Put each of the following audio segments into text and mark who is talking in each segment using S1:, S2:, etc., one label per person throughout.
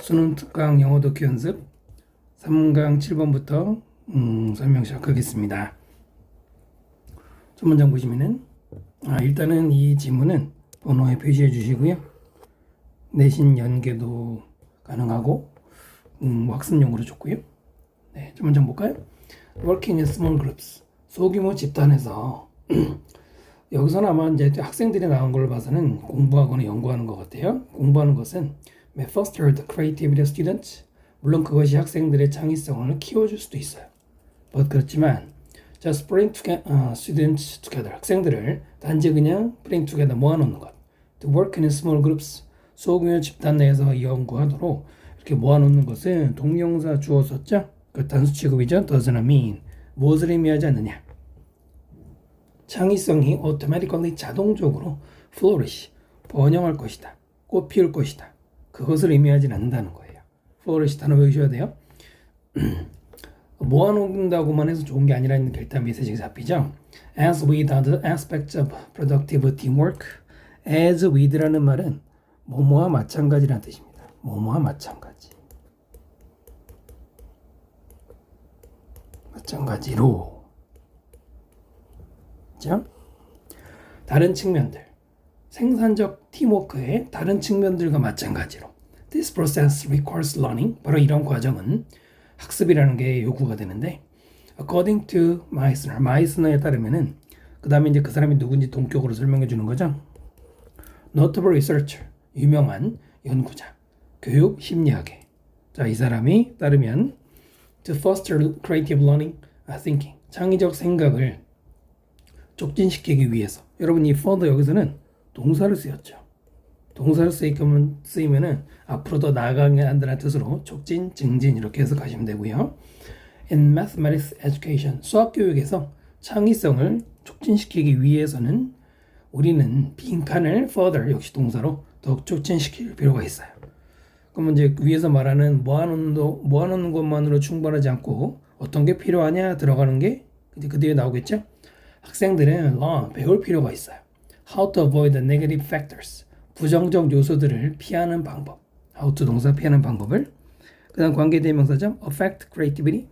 S1: 수능 특강 영어 독해 연습 3강 7번부터 설명 시작하겠습니다. 첫 문장 보시면은 일단은 이 지문은 번호에 표시해 주시고요. 내신 연계도 가능하고 학습용으로 좋고요. 네, 첫 문장 볼까요? Working in small groups. 소규모 집단에서 여기서는 아마 이제 학생들이 나온 걸 봐서는 공부하거나 연구하는 것 같아요. 공부하는 것은 may foster the creativity of students. 물론 그것이 학생들의 창의성을 키워줄 수도 있어요. 그렇지만 just bring students together. 학생들을 단지 그냥 bring together 모아놓는 것. To work in small groups. 소규모 집단 내에서 연구하도록 이렇게 모아놓는 것은 동명사 주어 썼죠? 그 단수 취급이죠. doesn't mean. 무엇을 의미하지 않느냐. 창의성이 automatically 자동적으로 flourish, 번영할 것이다. 꽃 피울 것이다. 그것을 의미하지 않는다는 거예요. flourish 단어 외우셔야 돼요. 모아놓는다고만 해서 좋은 게 아니라는 결단 메시지가 잡히죠. As with other aspects of productive teamwork, as with라는 말은 뭐뭐와 마찬가지라는 뜻입니다. 뭐뭐와 마찬가지. 마찬가지로. 그렇죠? 다른 측면들. 생산적 팀워크의 다른 측면들과 마찬가지로. This process requires learning. 바로 이런 과정은 학습이라는 게 요구가 되는데, according to 마이스너에 따르면은 그 다음에 이제 그 사람이 누군지 동격으로 설명해 주는 거죠. Notable researcher, 유명한 연구자, 교육 심리학의. 자, 이 사람이 따르면 to foster creative learning, thinking, 창의적 생각을 촉진시키기 위해서. 여러분 이 further 여기서는 동사를 쓰였죠. 동사를 쓰이면은 앞으로 더 나아가게 한다는 뜻으로 촉진, 증진 이렇게 해서 가시면 되고요. In mathematics education, 수학 교육에서 창의성을 촉진시키기 위해서는 우리는 빈칸을 further 역시 동사로 더욱 촉진시킬 필요가 있어요. 그러면 이제 위에서 말하는 모아놓는 것만으로 충분하지 않고 어떤 게 필요하냐 들어가는 게 그 뒤에 나오겠죠. 학생들은 배울 필요가 있어요. How to avoid the negative factors. 부정적 요소들을 피하는 방법. How to 동사 피하는 방법을. 그 다음 관계대명사죠. Affect creativity.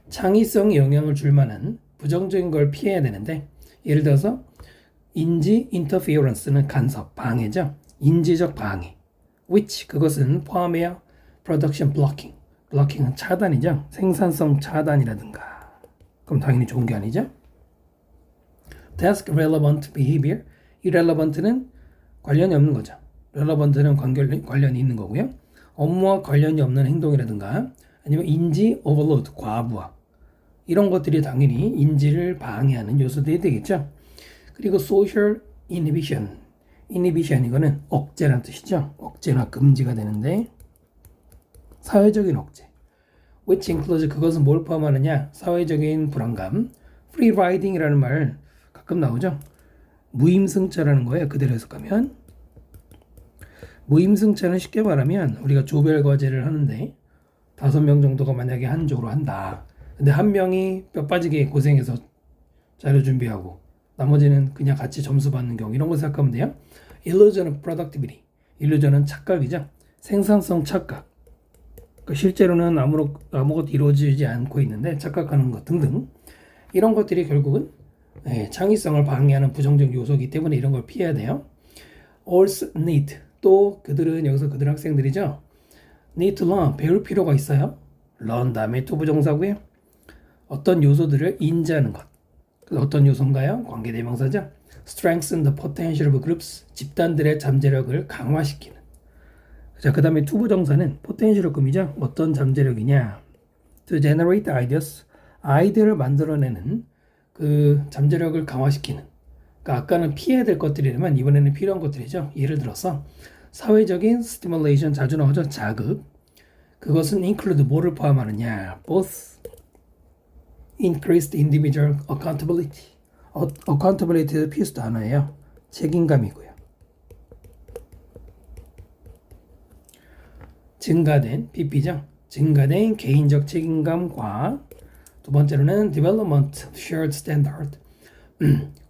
S1: 창의성에 영향을 줄 만한 부정적인 걸 피해야 되는데 예를 들어서 인지 interference는 간섭, 방해죠. 인지적 방해. Which 그것은 포함해야 production blocking. blocking은 차단이죠. 생산성 차단이라든가. 그럼 당연히 좋은 게 아니죠. Task relevant behavior. irrelevant는 관련이 없는 거죠. relevant는 관련이 있는 거고요. 업무와 관련이 없는 행동이라든가 아니면 인지 overload, 과부하. 이런 것들이 당연히 인지를 방해하는 요소들이 되겠죠. 그리고 social inhibition. inhibition 이거는 억제라는 뜻이죠. 억제나 금지가 되는데 사회적인 억제. which includes 그것은 뭘 포함하느냐? 사회적인 불안감. free riding이라는 말 가끔 나오죠. 무임승차라는 거예요. 그대로 해석하면. 무임승차는 쉽게 말하면 우리가 조별 과제를 하는데 5명 정도가 만약에 한 쪽으로 한다. 근데 한 명이 뼈 빠지게 고생해서 자료 준비하고 나머지는 그냥 같이 점수 받는 경우 이런 거 생각하면 돼요. illusion of productivity. illusion은 착각이죠. 생산성 착각. 실제로는 아무것도 이루어지지 않고 있는데 착각하는 것 등등. 이런 것들이 결국은 창의성을 방해하는 부정적 요소이기 때문에 이런 걸 피해야 돼요. also need. 또 그들은 여기서 그들 학생들이죠. need to learn. 배울 필요가 있어요. learn 다음에 to 부정사고요. 어떤 요소들을 인지하는 것. 어떤 요소인가요? 관계대명사죠. strengthen the potential of groups. 집단들의 잠재력을 강화시키는. 자, 그 다음에 to 부정사는 potential 금이죠. 어떤 잠재력이냐. to generate ideas. 아이디어를 만들어내는 그 잠재력을 강화시키는. 그러니까 아까는 피해야 될 것들이라면 이번에는 필요한 것들이죠. 예를 들어서 사회적인 stimulation 자주 나오죠. 자극. 그것은 include 뭐를 포함하느냐. both increased individual accountability. accountability도 필수 단어예요. 책임감이고요. 증가된 PP죠. 증가된 개인적 책임감과 두 번째로는 development shared standard.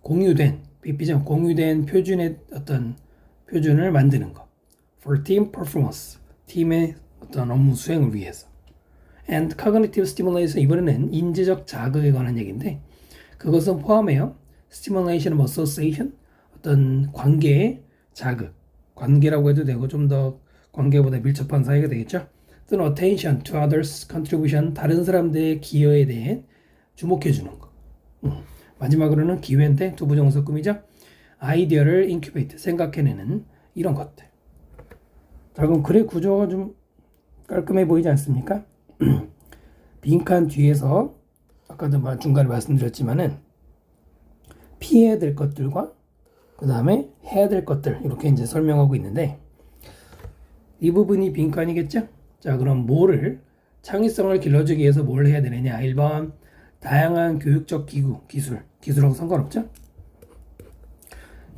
S1: 공유된 PP죠. 공유된 표준의 어떤 표준을 만드는 것. For team performance. 팀의 어떤 업무 수행을 위해서. And cognitive stimulation 이번에는 인지적 자극에 관한 얘기인데 그것은 포함해요. stimulation of association 어떤 관계의 자극 관계라고 해도 되고 좀 더 관계보다 밀접한 사이가 되겠죠. 또는 attention to others contribution 다른 사람들의 기여에 대해 주목해 주는 거. 마지막으로는 기회인데 두 부정석금이죠. 아이디어를 incubate 생각해내는 이런 것들. 자, 그럼 글의 구조가 좀 깔끔해 보이지 않습니까? 빈칸 뒤에서 아까도 중간에 말씀드렸지만은 피해야 될 것들과 그 다음에 해야 될 것들 이렇게 이제 설명하고 있는데 이 부분이 빈칸이겠죠? 자, 그럼 뭐를 창의성을 길러주기 위해서 뭘 해야 되느냐? 1번 다양한 교육적 기구, 기술하고 상관없죠?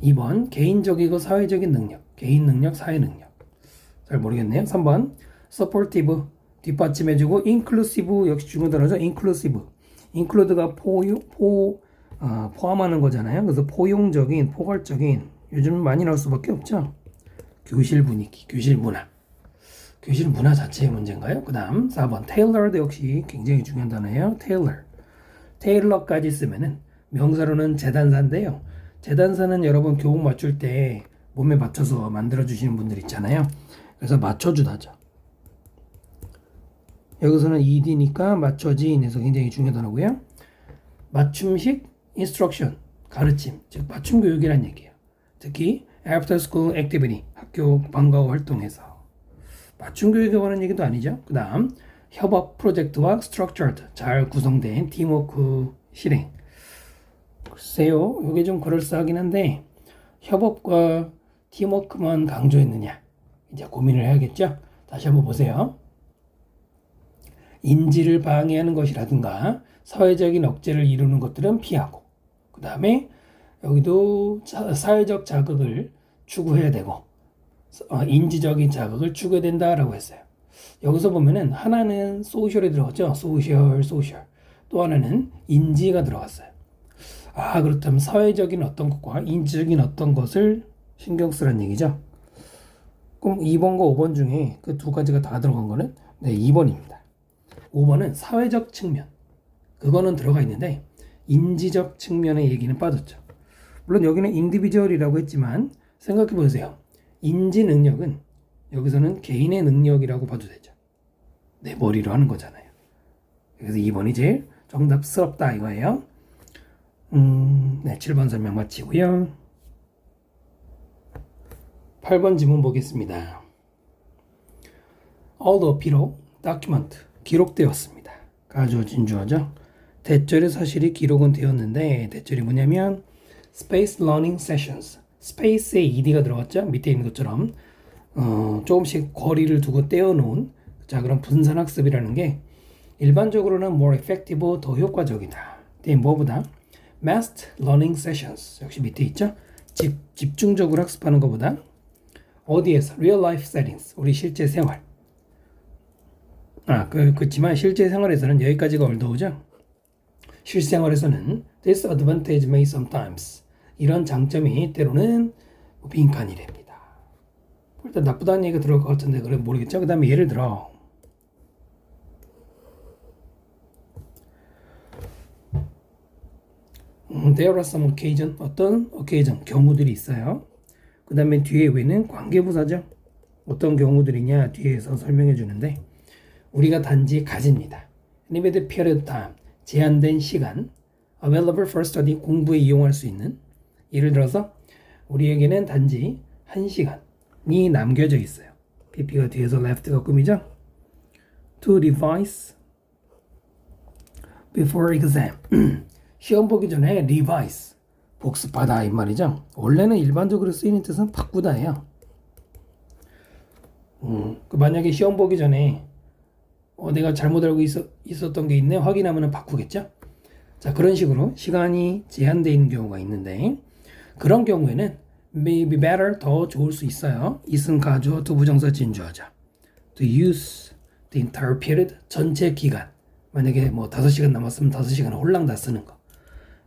S1: 2번 개인적이고 사회적인 능력, 개인 능력, 사회 능력. 잘 모르겠네요. 3번 supportive 뒷받침해주고 inclusive 역시 중요한 단어죠. include가 포함하는 거잖아요. 그래서 포용적인, 포괄적인 요즘 많이 나올 수밖에 없죠. 교실 분위기, 교실 문화. 교실 문화 자체의 문제인가요? 그 다음 4번 tailored 역시 굉장히 중요한 단어예요. tailor까지 쓰면은 명사로는 재단사인데요. 재단사는 여러분 교복 맞출 때 몸에 맞춰서 만들어주시는 분들 있잖아요. 그래서 맞춰주다죠. 여기서는 ED니까 맞춰진에서 굉장히 중요한 단어고요. 맞춤식 instruction, 가르침, 즉 맞춤 교육이란 얘기예요. 특히 after school activity, 학교 방과 후 활동에서 맞춤 교육에 관한 얘기도 아니죠. 그 다음 협업 프로젝트와 structured, 잘 구성된 팀워크 실행. 글쎄요, 이게 좀 그럴싸하긴 한데 협업과 팀워크만 강조했느냐 이제 고민을 해야겠죠. 다시 한번 보세요. 인지를 방해하는 것이라든가 사회적인 억제를 이루는 것들은 피하고 그 다음에 여기도 사회적 자극을 추구해야 되고 인지적인 자극을 추구해야 된다라고 했어요. 여기서 보면은 하나는 소셜에 들어갔죠. 소셜 또 하나는 인지가 들어갔어요. 그렇다면 사회적인 어떤 것과 인지적인 어떤 것을 신경 쓰라는 얘기죠. 그럼 2번과 5번 중에 그 두 가지가 다 들어간 거는 2번입니다. 5번은 사회적 측면. 그거는 들어가 있는데 인지적 측면의 얘기는 빠졌죠. 물론 여기는 인디비주얼이라고 했지만 생각해 보세요. 인지 능력은 여기서는 개인의 능력이라고 봐도 되죠. 내 머리로 하는 거잖아요. 그래서 2번이 제일 정답스럽다 이거예요. 7번 설명 마치고요. 8번 지문 보겠습니다. All the appeal document 기록되었습니다. 가주어진 주어죠. 대절의 사실이 기록은 되었는데 대절이 뭐냐면 Space Learning Sessions. Space에 ed가 들어갔죠. 밑에 있는 것처럼 조금씩 거리를 두고 떼어놓은 자 그런 분산학습이라는 게 일반적으로는 more effective 더 효과적이다. 뭐보다 Massed Learning Sessions 역시 밑에 있죠. 집중적으로 학습하는 것보다 어디에서 Real Life Settings 우리 실제 생활 그렇지만 실제 생활에서는 여기까지가 올더우죠. 실생활에서는 this advantage may sometimes 이런 장점이 때로는 빈칸이랍니다. 일단 나쁘다는 얘기가 들어올 것 같은데 그래 모르겠죠. 그 다음에 예를 들어 there are some occasion 어떤 occasion 경우들이 있어요. 그 다음에 뒤에 왜는 관계부사죠. 어떤 경우들이냐 뒤에서 설명해 주는데 우리가 단지 가집니다. limited period of time 제한된 시간 available for study 공부에 이용할 수 있는 예를 들어서 우리에게는 단지 1시간이 남겨져 있어요. PP가 뒤에서 left가 꿈이죠. to revise before exam 시험 보기 전에 revise 복습하다 이 말이죠. 원래는 일반적으로 쓰이는 뜻은 바꾸다예요. 만약에 시험 보기 전에 내가 잘못 알고 있었던 게 있네 확인하면 바꾸겠죠. 자 그런 식으로 시간이 제한되어 있는 경우가 있는데 그런 경우에는 may be better 더 좋을 수 있어요. 이승 가주어 두 부정사 진주어죠. to use the entire period 전체 기간 만약에 5시간 남았으면 5시간 홀랑 다 쓰는 거.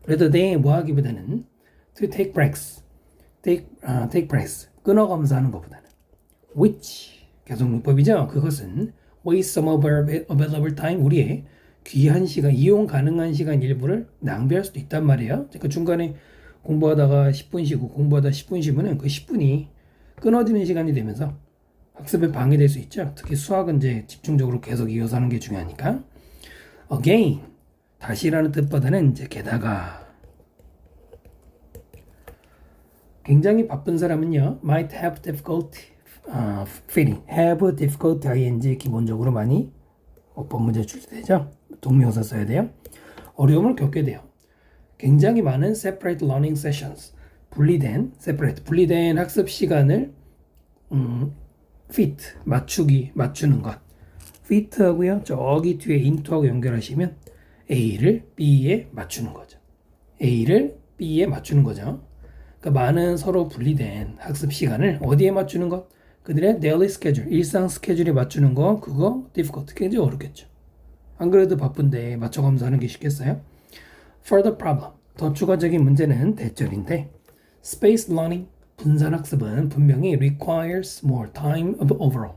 S1: rather than 뭐 하기보다는 to take breaks 끊어 검사하는 것보다는 which 계속 문법이죠. 그것은 waste some of our available time, 우리의 귀한 시간, 이용 가능한 시간 일부를 낭비할 수도 있단 말이에요. 그러니까 중간에 공부하다가 10분 쉬고 공부하다 10분 쉬면은 그 10분이 끊어지는 시간이 되면서 학습에 방해될 수 있죠. 특히 수학은 이제 집중적으로 계속 이어서 하는 게 중요하니까. again, 다시라는 뜻보다는 이제 게다가. 굉장히 바쁜 사람은요, might have difficulty fitting, have difficulty ing 기본적으로 많이 어법 문제 출제되죠. 동명사 써야 돼요. 어려움을 겪게 돼요. 굉장히 많은 separate learning sessions, 분리된 학습 시간을 fit, 맞추는 것. fit 하고요, 저기 뒤에 into하고 연결하시면 A를 B에 맞추는 거죠. A를 B에 맞추는 거죠. 그러니까 많은 서로 분리된 학습 시간을 어디에 맞추는 것? 그들의 daily schedule, 일상 스케줄에 맞추는 거, 그거 difficult, 굉장히 어렵겠죠. 안 그래도 바쁜데 맞춰가면서 하는 게 쉽겠어요? Further problem, 더 추가적인 문제는 대절인데, space learning, 분산학습은 분명히 requires more time overall,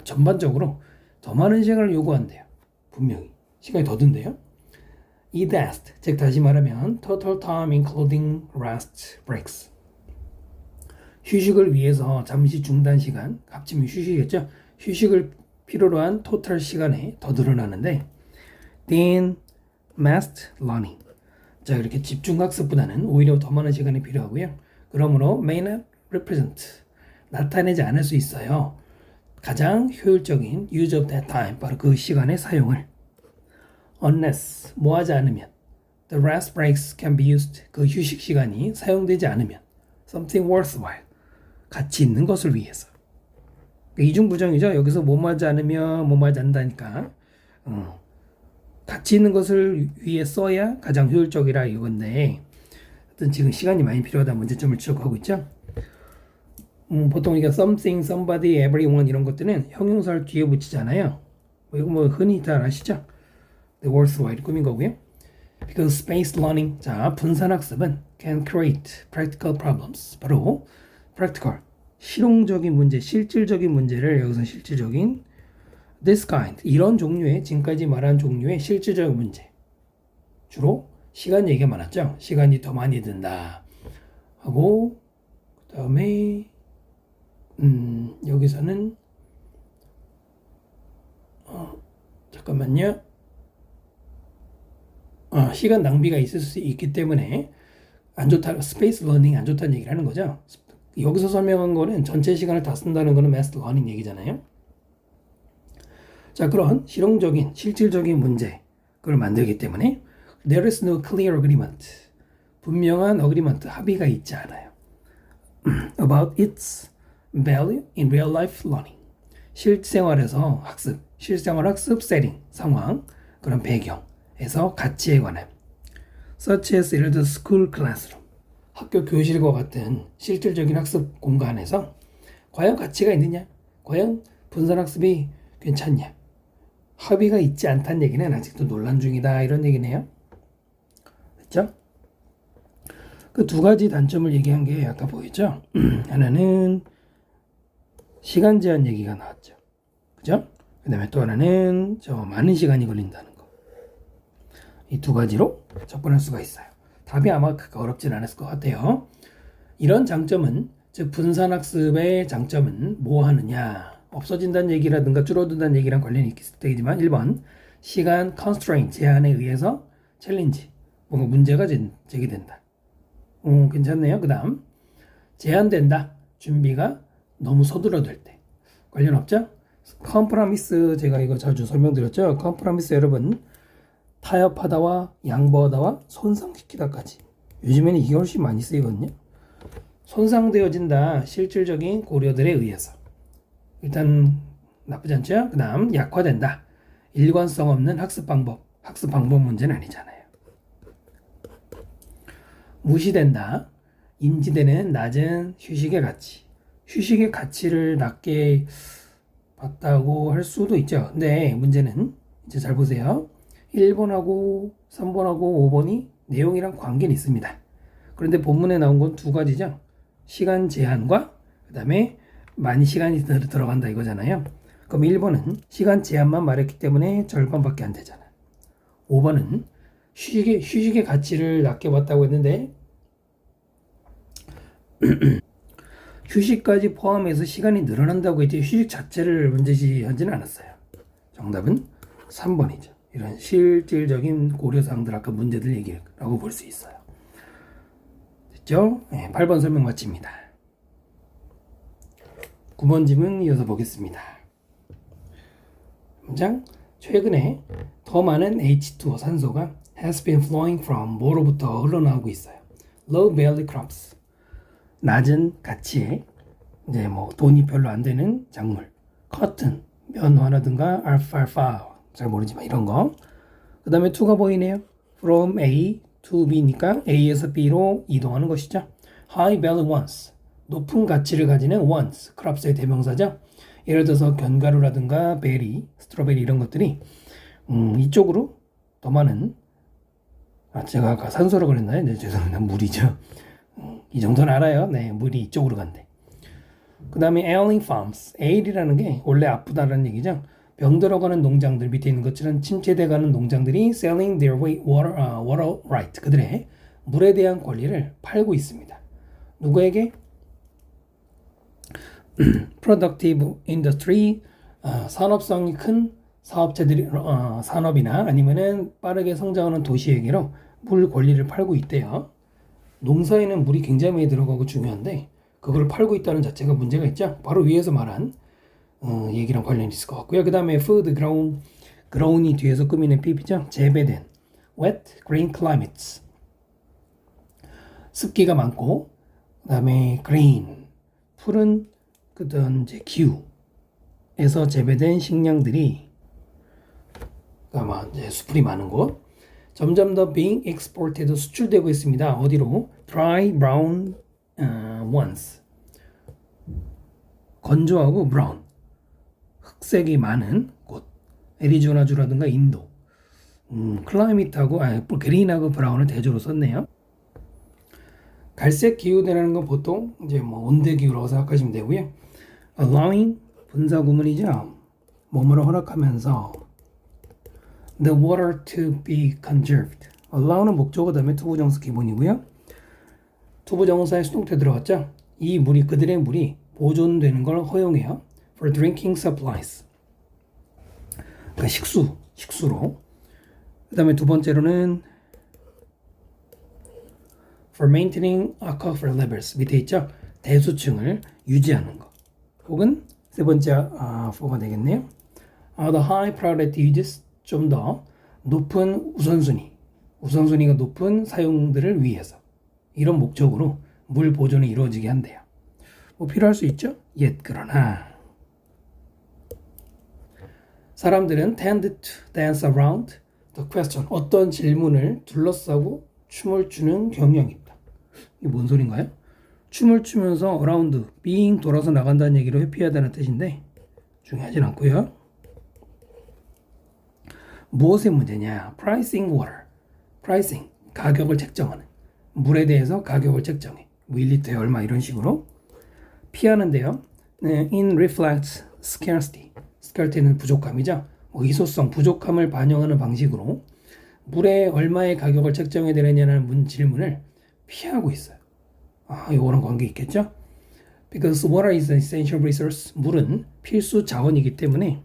S1: 전반적으로 더 많은 시간을 요구한대요. 분명히 시간이 더 든대요. EDAST, 즉 다시 말하면 total time including rest breaks, 휴식을 위해서 잠시 중단 시간, 합치면 휴식이겠죠. 휴식을 필요로 한 토탈 시간에 더 늘어나는데, then massed learning, 자 이렇게 집중학습보다는 오히려 더 많은 시간이 필요하고요. 그러므로 may not represent, 나타내지 않을 수 있어요. 가장 효율적인 use of that time, 바로 그 시간의 사용을. unless, 뭐하지 않으면, the rest breaks can be used, 그 휴식 시간이 사용되지 않으면, something worthwhile, 가치 있는 것을 위해서. 이중부정이죠. 여기서 뭐하지 않으면 뭐하지 않는다니까. 가치 있는 것을 위해 써야 가장 효율적이라 이건데, 하여튼 지금 시간이 많이 필요하다 문제점을 지적하고 있죠. 보통 이게 something, somebody, everyone 이런 것들은 형용사를 뒤에 붙이잖아요. 이거 뭐 흔히 다 아시죠? The worthwhile 꾸민 거고요. Because spaced learning, 자 분산학습은 can create practical problems, 바로 practical, 실용적인 문제, 실질적인 문제를, 여기서 실질적인 this kind, 이런 종류의, 지금까지 말한 종류의 실질적인 문제, 주로 시간 얘기가 많았죠. 시간이 더 많이 든다 하고, 그 다음에 여기서는 잠깐만요. 시간 낭비가 있을 수 있기 때문에 안 좋다, 스페이스 러닝 안 좋다는 얘기를 하는 거죠. 여기서 설명한 거는 전체 시간을 다 쓴다는 거는 mass learning 얘기잖아요. 자, 그런 실용적인, 실질적인 문제, 그걸 만들기 때문에 there is no clear agreement, 분명한 agreement, 합의가 있지 않아요. about its value in real life learning, 실생활에서 학습, 실생활 학습 세팅, 상황, 그런 배경에서 가치에 관한, such as 예를 들어 school classroom, 학교 교실과 같은 실질적인 학습 공간에서 과연 가치가 있느냐, 과연 분산학습이 괜찮냐, 합의가 있지 않다는 얘기는 아직도 논란 중이다, 이런 얘기네요. 그렇죠? 그 두 가지 단점을 얘기한 게 아까 보이죠? 하나는 시간 제한 얘기가 나왔죠. 그죠? 그 다음에 또 하나는 많은 시간이 걸린다는 거. 이 두 가지로 접근할 수가 있어요. 답이 아마 그렇게 어렵진 않았을 것 같아요. 이런 장점은, 즉 분산학습의 장점은 뭐 하느냐, 없어진다는 얘기라든가 줄어든다는 얘기랑 관련이 있을 때이지만 1번 시간 constraint, 제한에 의해서 챌린지, 뭔가 문제가 제기된다. 괜찮네요. 그 다음 제한된다, 준비가 너무 서두러들 때. 관련 없죠? 컴프라미스, 제가 이거 자주 설명드렸죠. 컴프라미스 여러분, 타협하다와 양보하다와 손상시키다까지, 요즘에는 이게 훨씬 많이 쓰이거든요. 손상되어진다, 실질적인 고려들에 의해서. 일단 나쁘지 않죠? 그 다음 약화된다, 일관성 없는 학습 방법 문제는 아니잖아요. 무시된다, 인지되는 낮은 휴식의 가치, 휴식의 가치를 낮게 봤다고 할 수도 있죠. 근데 문제는 이제 잘 보세요. 1번하고 3번하고 5번이 내용이랑 관계는 있습니다. 그런데 본문에 나온 건 두 가지죠. 시간 제한과 그 다음에 많이 시간이 들어간다 이거잖아요. 그럼 1번은 시간 제한만 말했기 때문에 절반밖에 안 되잖아. 5번은 휴식의 가치를 낮게 봤다고 했는데 휴식까지 포함해서 시간이 늘어난다고 했지 휴식 자체를 문제시하지는 않았어요. 정답은 3번이죠. 이런 실질적인 고려사항들 아까 문제들 얘기라고 볼 수 있어요. 됐죠? 네, 8번 설명 마칩니다. 9번 질문 이어서 보겠습니다. 문장 최근에 더 많은 H2O 산소가 has been flowing from 뭐로부터 흘러나오고 있어요. Low value crops 낮은 가치의 이제 뭐 돈이 별로 안 되는 작물, cotton 면화라든가 alfalfa 잘 모르지만 이런 거. 그 다음에 to가 보이네요. From A to B니까 A에서 B로 이동하는 것이죠. High value ones 높은 가치를 가지는 ones crops의 대명사죠. 예를 들어서 견과류라든가 베리, 스트로베리 이런 것들이 이쪽으로 더 많은 제가 아까 산소라고 그랬나요? 네, 죄송합니다. 물이죠. 이 정도는 알아요. 네, 물이 이쪽으로 간대. 그 다음에 ailing farms, ail이라는 게 원래 아프다라는 얘기죠. 병들어가는 농장들 밑에 있는 것처럼 침체돼가는 농장들이 selling their water right, 그들의 물에 대한 권리를 팔고 있습니다. 누구에게? productive industry, 산업성이 큰 사업체들이 산업이나 아니면은 빠르게 성장하는 도시에게로 물 권리를 팔고 있대요. 농사에는 물이 굉장히 많이 들어가고 중요한데 그걸 팔고 있다는 자체가 문제가 있죠. 바로 위에서 말한 얘기랑 관련이 있을 것 같고요. 그 다음에 food grown이 뒤에서 꾸미는 PP죠. 재배된 wet green climates 습기가 많고 그 다음에 green 푸른 그런 이제 기후에서 재배된 식량들이 아마 이제 수풀이 많은 곳 점점 더 being exported 수출되고 있습니다. 어디로? dry brown ones 건조하고 brown 흑색이 많은 곳 애리조나주라든가 인도 클라이밋하고 그린하고 브라운을 대조로 썼네요. 갈색 기후대라는 건 보통 이제 뭐 온대 기후라고 생각하시면 되고요. allowing 분사 구문이죠. 뭐뭐를 허락하면서 the water to be conserved. allow는 목적어 다음에 투부정사 기본이고요. 투부정사에 수동태 들어갔죠. 이 물이 그들의 물이 보존되는 걸 허용해요. for drinking supplies. 그러니까 식수로. 그 다음에 두 번째로는 for maintaining aquifer levels 밑에 있죠. 대수층을 유지하는 거. 혹은 세 번째 4가 되겠네요. the high priority uses 좀 더 높은 우선순위가 높은 사용들을 위해서 이런 목적으로 물 보존이 이루어지게 한대요. 뭐 필요할 수 있죠? 그러나 사람들은 tend to dance around the question 어떤 질문을 둘러싸고 춤을 추는 경향이 있다. 이게 뭔 소린가요? 춤을 추면서 around being 돌아서 나간다는 얘기로 회피하다는 뜻인데 중요하진 않고요. 무엇의 문제냐? pricing water. pricing 가격을 책정하는 물에 대해서 가격을 책정해. 1리터에 얼마 이런 식으로 피하는데요. in reflects scarcity. scarcity는 부족함이죠. 희소성, 부족함을 반영하는 방식으로 물에 얼마의 가격을 책정해야 되느냐는 질문을 피하고 있어요. 이거랑 관계 있겠죠? Because water is an essential resource. 물은 필수 자원이기 때문에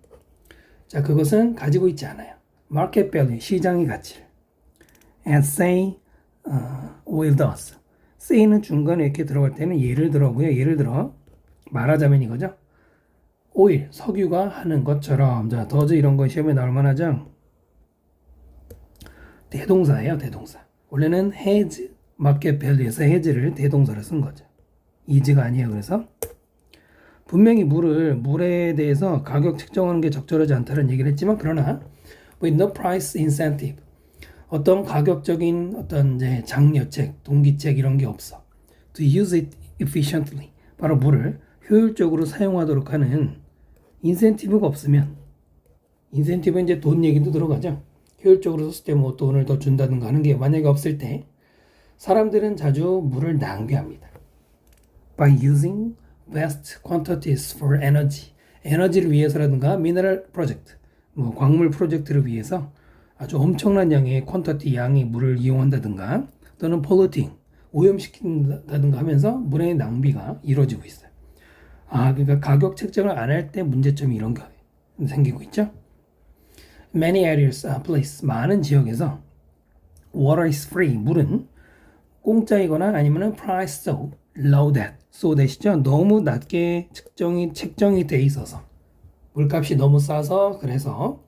S1: 자 그것은 가지고 있지 않아요. Market value, 시장의 가치를. And say, oil does. say는 중간에 이렇게 들어갈 때는 예를 들어 말하자면 이거죠. 오일, 석유가 하는 것처럼. 자, does 이런 거 시험에 나올 만하죠. 대동사예요, 대동사. 원래는 has, market value에서 has를 대동사로 쓴 거죠. is가 아니에요. 그래서 분명히 물에 대해서 가격 책정하는 게 적절하지 않다는 얘기를 했지만 그러나 with no price incentive 어떤 가격적인 어떤 이제 장려책, 동기책 이런 게 없어. To use it efficiently 바로 물을 효율적으로 사용하도록 하는 인센티브가 없으면 인센티브는 이제 돈 얘기도 들어가죠. 효율적으로 썼을 때 뭐 돈을 더 준다든가 하는 게 만약에 없을 때 사람들은 자주 물을 낭비합니다. By using vast quantities for energy. 에너지를 위해서라든가 mineral project, 뭐 광물 프로젝트를 위해서 아주 엄청난 양의 퀀터티 양의 물을 이용한다든가 또는 polluting, 오염시킨다든가 하면서 물의 낭비가 이루어지고 있어요. 그러니까 가격 책정을 안 할 때 문제점이 이런 게 생기고 있죠. Many areas, place, 많은 지역에서 water is free, 물은 공짜이거나 아니면 price so low that이죠. 너무 낮게 책정이 돼 있어서 물값이 너무 싸서 그래서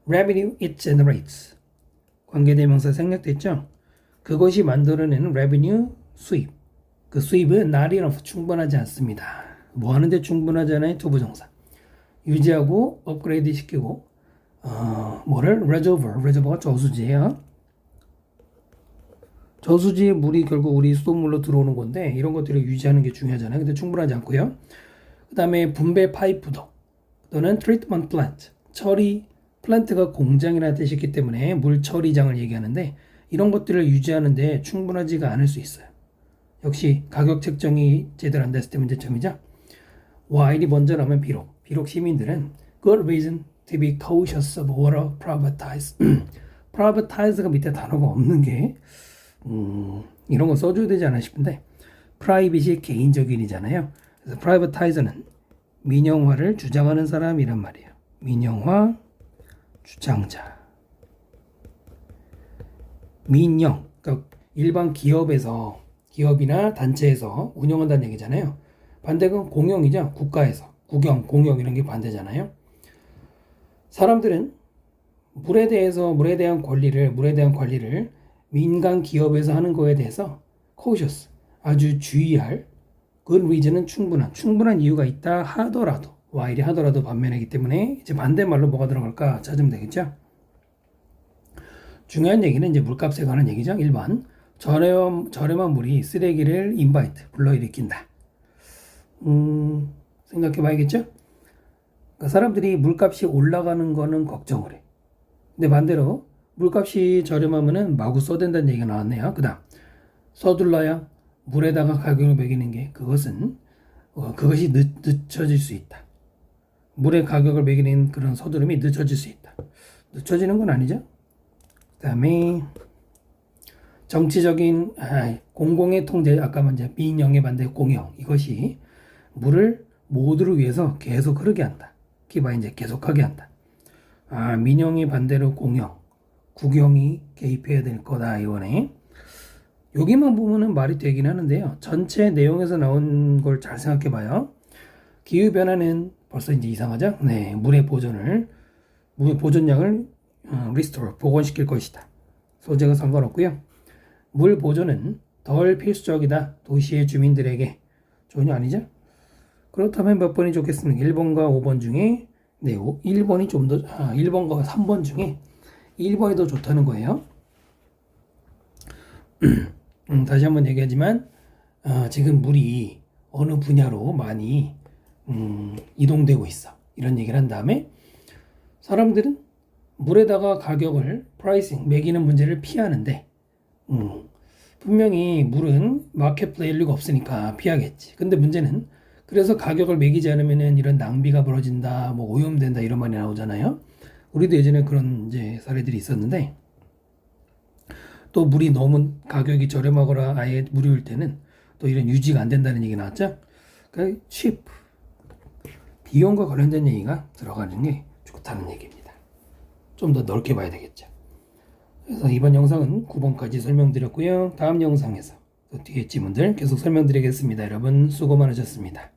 S1: revenue it generates, 관계대명사 생략됐죠. 그것이 만들어내는 revenue, 수입, 그 수입은 not enough, 충분하지 않습니다. 뭐 하는데 충분하지 않아요? 투부정사 유지하고 업그레이드 시키고 뭐를 reservoir가 저수지예요. 저수지의 물이 결국 우리 수돗물로 들어오는 건데 이런 것들을 유지하는 게 중요하잖아요. 근데 충분하지 않고요. 그 다음에 분배 파이프도 또는 트리트먼트 플랜트, 처리 플랜트가 공장이라는 뜻이기 때문에 물 처리장을 얘기하는데 이런 것들을 유지하는데 충분하지가 않을 수 있어요. 역시 가격 책정이 제대로 안 됐을 때 문제점이죠. while이 먼저 나오면 비록 시민들은 good reason to be cautious of water privatize. privatize가 밑에 단어가 없는 게 이런 거 써줘야 되지 않나 싶은데 프라이빗이 개인적인이잖아요. 그래서 프라이버타이저는 민영화를 주장하는 사람이란 말이에요. 민영화 주장자. 민영, 그러니까 일반 기업이나 단체에서 운영한다는 얘기잖아요. 반대가 공영이죠. 국가에서 공영 이런 게 반대잖아요. 사람들은 물에 대한 관리를 민간 기업에서 하는 거에 대해서 cautious, 아주 주의할 good reason은 충분한 이유가 있다 하더라도 while이 하더라도 반면이기 때문에 이제 반대말로 뭐가 들어갈까 찾으면 되겠죠. 중요한 얘기는 이제 물값에 관한 얘기죠. 1번 저렴한 물이 쓰레기를 불러일으킨다. 생각해 봐야겠죠. 그러니까 사람들이 물값이 올라가는 거는 걱정을 해. 근데 반대로 물값이 저렴하면은 마구 써댄다는 얘기가 나왔네요. 그 다음 서둘러야 물에다가 가격을 매기는 게 그것이 늦춰질 수 있다. 물의 가격을 매기는 그런 서두름이 늦춰질 수 있다. 늦춰지는 건 아니죠. 그 다음에 정치적인 공공의 통제, 아까 먼저 민영의 반대 공영, 이것이 물을 모두를 위해서 계속 흐르게 한다. 기바 이제 계속하게 한다. 민영의 반대로 국영이 개입해야 될 거다 이번에. 여기만 보면은 말이 되긴 하는데요. 전체 내용에서 나온 걸 잘 생각해 봐요. 기후변화는 벌써 이제 이상하죠? 네, 물의 보존량을 restore, 복원시킬 것이다. 소재가 상관없고요. 물 보존은 덜 필수적이다. 도시의 주민들에게. 전혀 아니죠? 그렇다면 몇 번이 좋겠습니까? 1번과 5번 중에 1번이 좀 더 1번과 3번 중에 1번이 더 좋다는 거예요. 다시 한번 얘기하지만 지금 물이 어느 분야로 많이 이동되고 있어. 이런 얘기를 한 다음에 사람들은 물에다가 가격을 프라이싱 매기는 문제를 피하는데 분명히 물은 마켓 밸류가 없으니까 피하겠지. 근데 문제는 그래서 가격을 매기지 않으면 이런 낭비가 벌어진다, 뭐 오염된다 이런 말이 나오잖아요. 우리도 예전에 그런 이제 사례들이 있었는데 또 물이 너무 가격이 저렴하거나 아예 무료일 때는 또 이런 유지가 안 된다는 얘기 나왔죠. 그러니까 비용과 관련된 얘기가 들어가는 게 좋다는 얘기입니다. 좀 더 넓게 봐야 되겠죠. 그래서 이번 영상은 9번까지 설명드렸고요. 다음 영상에서 또 뒤에 지문들 계속 설명드리겠습니다. 여러분 수고 많으셨습니다.